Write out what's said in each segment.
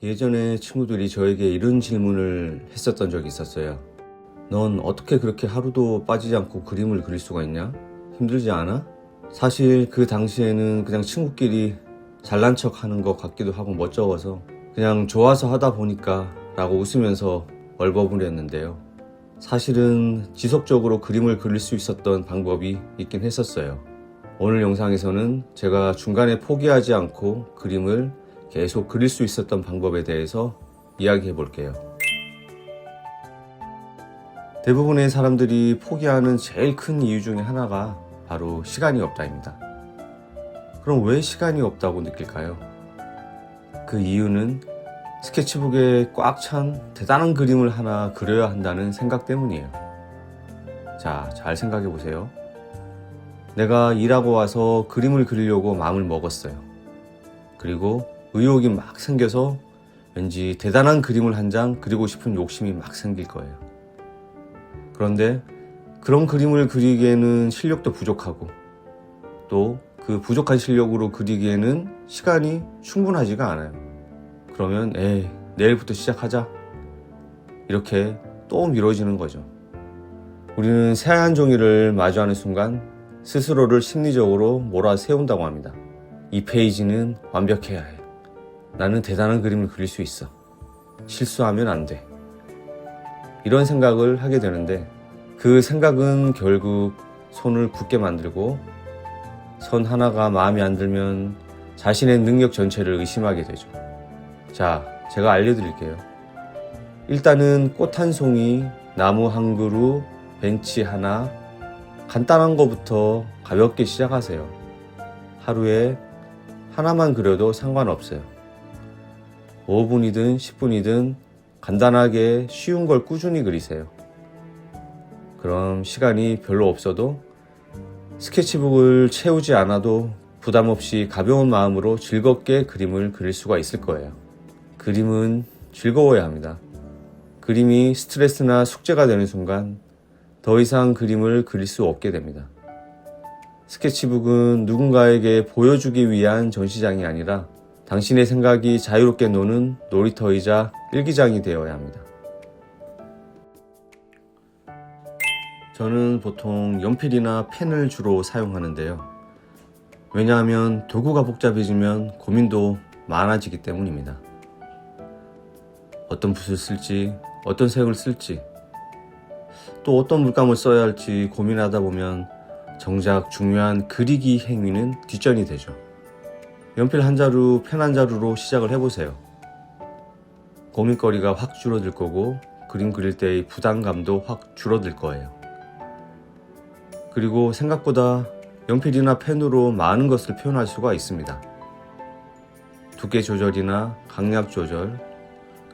예전에 친구들이 저에게 이런 질문을 했었던 적이 있었어요. 넌 어떻게 그렇게 하루도 빠지지 않고 그림을 그릴 수가 있냐? 힘들지 않아? 사실 그 당시에는 그냥 친구끼리 잘난 척 하는 것 같기도 하고 멋쩍어서 그냥 좋아서 하다 보니까 라고 웃으면서 얼버무렸는데요. 사실은 지속적으로 그림을 그릴 수 있었던 방법이 있긴 했었어요. 오늘 영상에서는 제가 중간에 포기하지 않고 그림을 계속 그릴 수 있었던 방법에 대해서 이야기해 볼게요. 대부분의 사람들이 포기하는 제일 큰 이유 중에 하나가 바로 시간이 없다입니다. 그럼 왜 시간이 없다고 느낄까요? 그 이유는 스케치북에 꽉 찬 대단한 그림을 하나 그려야 한다는 생각 때문이에요. 자, 잘 생각해 보세요. 내가 일하고 와서 그림을 그리려고 마음을 먹었어요. 그리고 의욕이 막 생겨서 왠지 대단한 그림을 한 장 그리고 싶은 욕심이 막 생길 거예요. 그런데 그런 그림을 그리기에는 실력도 부족하고 또 그 부족한 실력으로 그리기에는 시간이 충분하지가 않아요. 그러면 내일부터 시작하자 이렇게 또 미뤄지는 거죠. 우리는 새하얀 종이를 마주하는 순간 스스로를 심리적으로 몰아세운다고 합니다. 이 페이지는 완벽해야 해. 나는 대단한 그림을 그릴 수 있어. 실수하면 안 돼. 이런 생각을 하게 되는데 그 생각은 결국 손을 굳게 만들고 선 하나가 마음에 안 들면 자신의 능력 전체를 의심하게 되죠. 자, 제가 알려드릴게요. 일단은 꽃 한 송이, 나무 한 그루, 벤치 하나, 간단한 거부터 가볍게 시작하세요. 하루에 하나만 그려도 상관없어요. 5분이든 10분이든 간단하게 쉬운 걸 꾸준히 그리세요. 그럼 시간이 별로 없어도 스케치북을 채우지 않아도 부담 없이 가벼운 마음으로 즐겁게 그림을 그릴 수가 있을 거예요. 그림은 즐거워야 합니다. 그림이 스트레스나 숙제가 되는 순간 더 이상 그림을 그릴 수 없게 됩니다. 스케치북은 누군가에게 보여주기 위한 전시장이 아니라 당신의 생각이 자유롭게 노는 놀이터이자 일기장이 되어야 합니다. 저는 보통 연필이나 펜을 주로 사용하는데요. 왜냐하면 도구가 복잡해지면 고민도 많아지기 때문입니다. 어떤 붓을 쓸지, 어떤 색을 쓸지, 또 어떤 물감을 써야 할지 고민하다 보면 정작 중요한 그리기 행위는 뒷전이 되죠. 연필 한 자루, 펜 한 자루로 시작을 해보세요. 고민거리가 확 줄어들 거고 그림 그릴 때의 부담감도 확 줄어들 거예요. 그리고 생각보다 연필이나 펜으로 많은 것을 표현할 수가 있습니다. 두께 조절이나 강약 조절,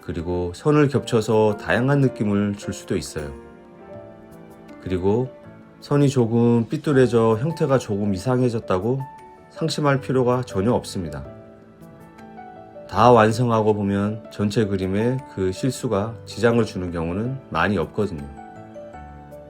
그리고 선을 겹쳐서 다양한 느낌을 줄 수도 있어요. 그리고 선이 조금 삐뚤어져 형태가 조금 이상해졌다고 상심할 필요가 전혀 없습니다. 다 완성하고 보면 전체 그림에 그 실수가 지장을 주는 경우는 많이 없거든요.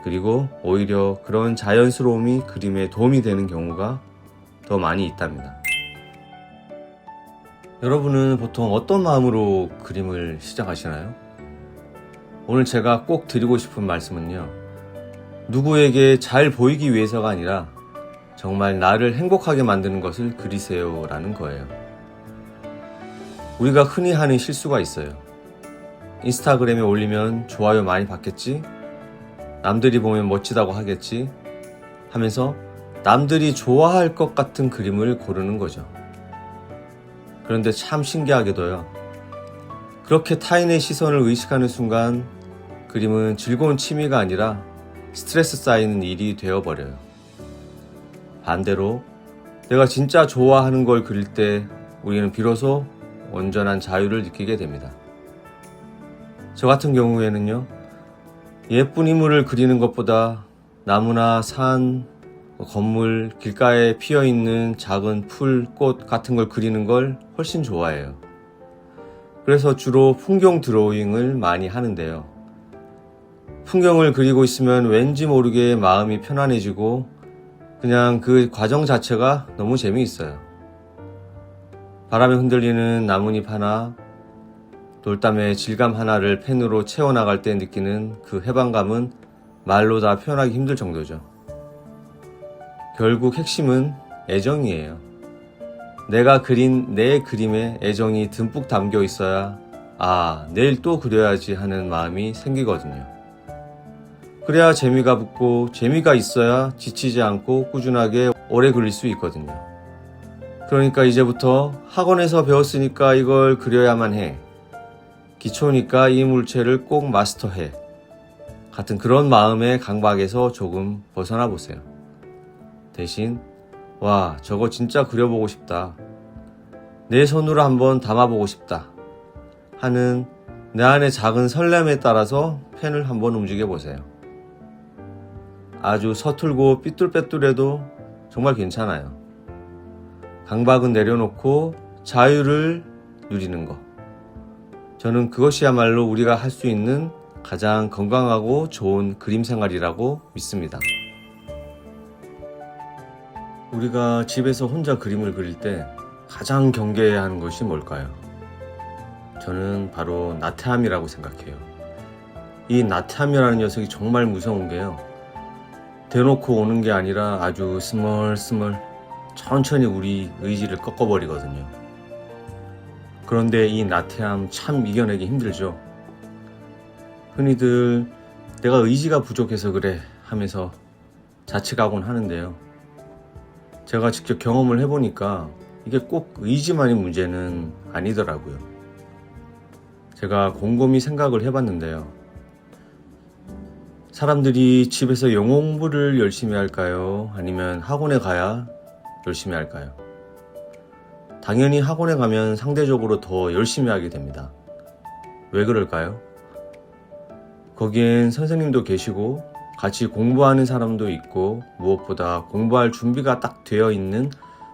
그리고 오히려 그런 자연스러움이 그림에 도움이 되는 경우가 더 많이 있답니다. 여러분은 보통 어떤 마음으로 그림을 시작하시나요? 오늘 제가 꼭 드리고 싶은 말씀은요. 누구에게 잘 보이기 위해서가 아니라 정말 나를 행복하게 만드는 것을 그리세요 라는 거예요. 우리가 흔히 하는 실수가 있어요. 인스타그램에 올리면 좋아요 많이 받겠지? 남들이 보면 멋지다고 하겠지? 하면서 남들이 좋아할 것 같은 그림을 고르는 거죠. 그런데 참 신기하게도요. 그렇게 타인의 시선을 의식하는 순간 그림은 즐거운 취미가 아니라 스트레스 쌓이는 일이 되어버려요. 반대로 내가 진짜 좋아하는 걸 그릴 때 우리는 비로소 온전한 자유를 느끼게 됩니다. 저 같은 경우에는요. 예쁜 인물을 그리는 것보다 나무나 산, 건물, 길가에 피어있는 작은 풀, 꽃 같은 걸 그리는 걸 훨씬 좋아해요. 그래서 주로 풍경 드로잉을 많이 하는데요. 풍경을 그리고 있으면 왠지 모르게 마음이 편안해지고 그냥 그 과정 자체가 너무 재미있어요. 바람에 흔들리는 나뭇잎 하나, 돌담의 질감 하나를 펜으로 채워나갈 때 느끼는 그 해방감은 말로 다 표현하기 힘들 정도죠. 결국 핵심은 애정이에요. 내가 그린 내 그림에 애정이 듬뿍 담겨 있어야 내일 또 그려야지 하는 마음이 생기거든요. 그래야 재미가 붙고 재미가 있어야 지치지 않고 꾸준하게 오래 그릴 수 있거든요. 그러니까 이제부터 학원에서 배웠으니까 이걸 그려야만 해. 기초니까 이 물체를 꼭 마스터해. 같은 그런 마음의 강박에서 조금 벗어나 보세요. 대신 저거 진짜 그려보고 싶다. 내 손으로 한번 담아보고 싶다. 하는 내 안의 작은 설렘에 따라서 펜을 한번 움직여 보세요. 아주 서툴고 삐뚤빼뚤해도 정말 괜찮아요. 강박은 내려놓고 자유를 누리는 것. 저는 그것이야말로 우리가 할 수 있는 가장 건강하고 좋은 그림 생활이라고 믿습니다. 우리가 집에서 혼자 그림을 그릴 때 가장 경계해야 하는 것이 뭘까요? 저는 바로 나태함이라고 생각해요. 이 나태함이라는 녀석이 정말 무서운 게요. 대놓고 오는 게 아니라 아주 스멀스멀 천천히 우리 의지를 꺾어버리거든요. 그런데 이 나태함 참 이겨내기 힘들죠. 흔히들 내가 의지가 부족해서 그래 하면서 자책하곤 하는데요. 제가 직접 경험을 해보니까 이게 꼭 의지만이 문제는 아니더라고요. 제가 곰곰이 생각을 해봤는데요. 사람들이 집에서 영어 공부를 열심히 할까요? 아니면 학원에 가야 열심히 할까요? 당연히 학원에 가면 상대적으로 더 열심히 하게 됩니다. 왜 그럴까요? 거기엔 선생님도 계시고 같이 공부하는 사람도 있고 무엇보다 공부할 준비가 딱 되어 있는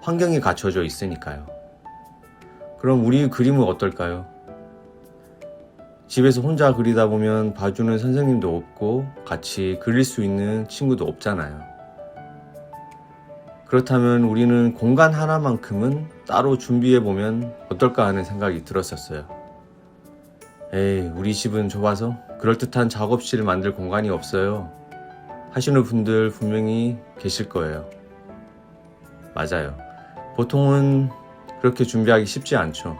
환경이 갖춰져 있으니까요. 그럼 우리 그림은 어떨까요? 집에서 혼자 그리다 보면 봐주는 선생님도 없고 같이 그릴 수 있는 친구도 없잖아요. 그렇다면 우리는 공간 하나만큼은 따로 준비해보면 어떨까 하는 생각이 들었었어요. 우리 집은 좁아서 그럴듯한 작업실을 만들 공간이 없어요. 하시는 분들 분명히 계실 거예요. 맞아요. 보통은 그렇게 준비하기 쉽지 않죠.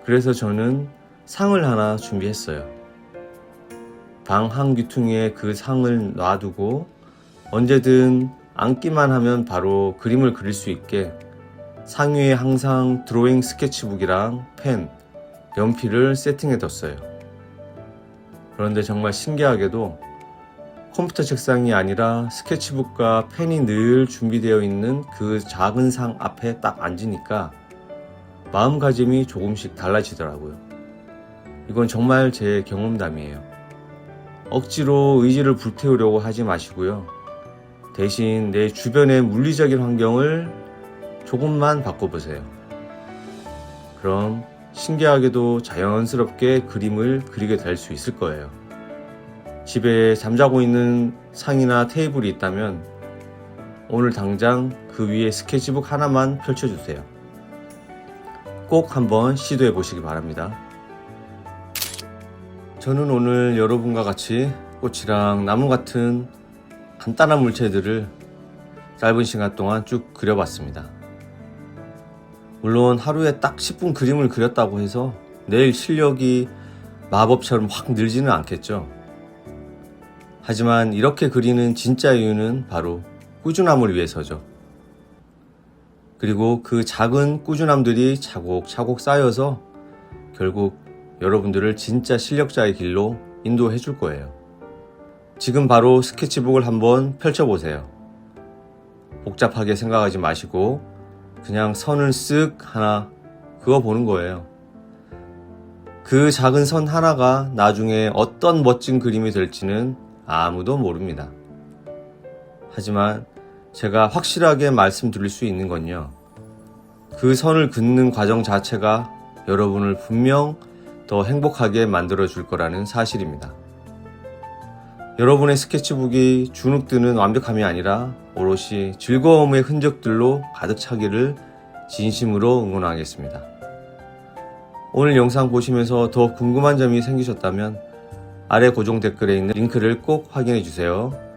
그래서 저는 상을 하나 준비했어요. 방 한 귀퉁이에 그 상을 놔두고 언제든 앉기만 하면 바로 그림을 그릴 수 있게 상 위에 항상 드로잉 스케치북이랑 펜, 연필을 세팅해뒀어요. 그런데 정말 신기하게도 컴퓨터 책상이 아니라 스케치북과 펜이 늘 준비되어 있는 그 작은 상 앞에 딱 앉으니까 마음가짐이 조금씩 달라지더라고요. 이건 정말 제 경험담이에요. 억지로 의지를 불태우려고 하지 마시고요. 대신 내 주변의 물리적인 환경을 조금만 바꿔보세요. 그럼 신기하게도 자연스럽게 그림을 그리게 될 수 있을 거예요. 집에 잠자고 있는 상이나 테이블이 있다면 오늘 당장 그 위에 스케치북 하나만 펼쳐주세요. 꼭 한번 시도해 보시기 바랍니다. 저는 오늘 여러분과 같이 꽃이랑 나무 같은 간단한 물체들을 짧은 시간 동안 쭉 그려봤습니다. 물론 하루에 딱 10분 그림을 그렸다고 해서 내일 실력이 마법처럼 확 늘지는 않겠죠. 하지만 이렇게 그리는 진짜 이유는 바로 꾸준함을 위해서죠. 그리고 그 작은 꾸준함들이 차곡차곡 쌓여서 결국 여러분들을 진짜 실력자의 길로 인도해 줄 거예요. 지금 바로 스케치북을 한번 펼쳐보세요. 복잡하게 생각하지 마시고 그냥 선을 쓱 하나 그어보는 거예요. 그 작은 선 하나가 나중에 어떤 멋진 그림이 될지는 아무도 모릅니다. 하지만 제가 확실하게 말씀드릴 수 있는 건요. 그 선을 긋는 과정 자체가 여러분을 분명 더 행복하게 만들어줄 거라는 사실입니다. 여러분의 스케치북이 주눅드는 완벽함이 아니라 오롯이 즐거움의 흔적들로 가득 차기를 진심으로 응원하겠습니다. 오늘 영상 보시면서 더 궁금한 점이 생기셨다면 아래 고정 댓글에 있는 링크를 꼭 확인해 주세요.